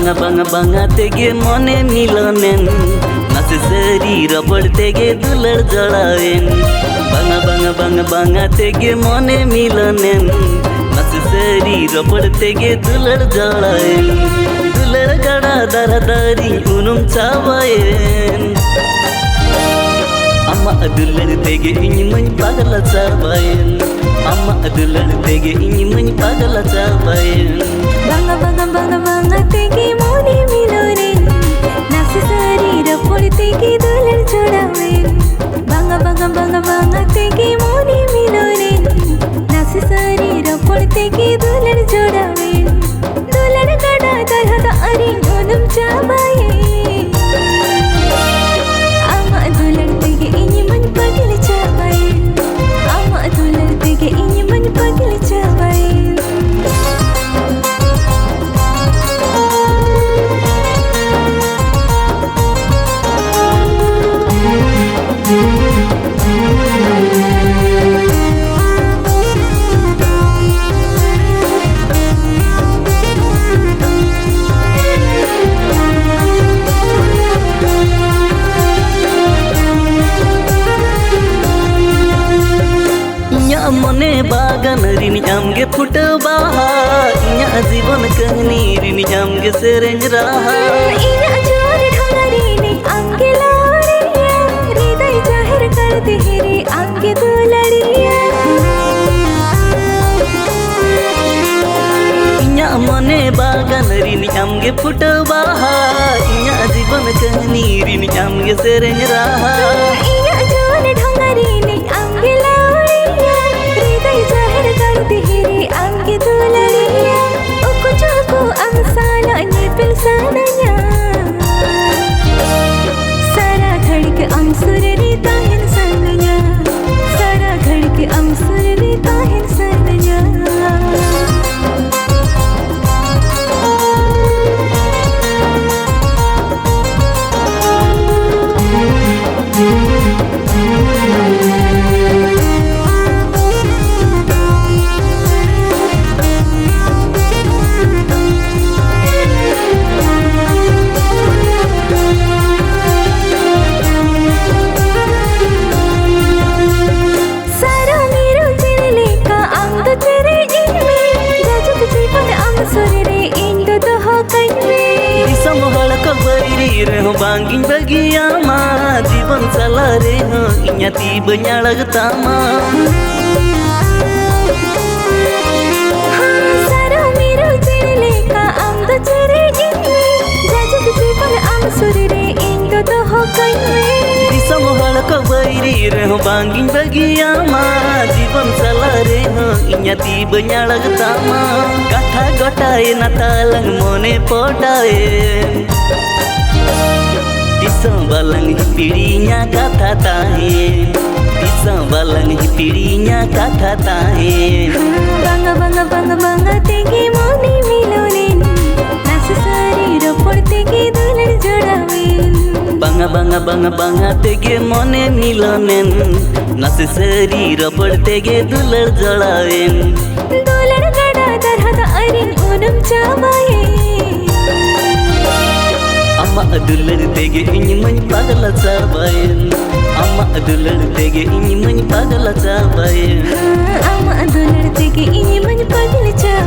banga banga banga tege mone milonen nase sharir pordtege dular jolaen banga banga banga banga tege mone milonen nase sharir pordtege dular jolaen dular gada daradari unum chabaen amma dular tege inyi pagala chabaen amma dular tege inyi pagala chabaen banga banga banga banga tege mone milonen nase sharir pordtege dular jolaen banga banga banga banga tege mone milonen nase sharir pordtege dular jolaen dular gada daradari unum chabaen amma dular tege inyi pagala chabaen amma dular tege inyi pagala chabaen मने बागान ऋणी आमगे foot बाहर इन्या जीवन कहनी ऋणी आमगे सेरेंज रहा इन्या जोर ढोलरी ने आंगे लाड़िया हृदय जाहिर कर दे रे आंगे दुलड़िया इन्या मने बागान ऋणी आमगे फुट बाहर इन्या जीवन कहनी ऋणी आमगे सेरेंज रहा इन्या जोर ढोलरी ने आंगे dihiri angge dulariya uku jago amsala nyepil sananya sara ghadke amsurri tahin sananya sara ghadke amsurri tahin sananya banging bagia ma जीवन चला रे हो इन्या ती बन्याळगता मा सारा मेरो चेले का आमद चेरे इनमे जाजुक जीवन आम सुरे रे इंदो तो हो कइमे दिसम हळक बैरी रे हो banging bagia ma जीवन चला रे हो इन्या ती बन्याळगता मा काठा गोटाए नातालंग मोने पोटाए Pisang balang hipirinya kata tahe Pisang balang hipirinya kata tahe Banga banga banga banga tege mone milonen nase sharir pordtege dular jolaen Banga banga banga banga tege mone milonen nase sharir pordtege dular jolaen dular gada darhada arin unum chabaen amma dular tege inyi pagala chabaen amma dular tege inyi pagala chabaen amma dular tege inyi pagala chabaen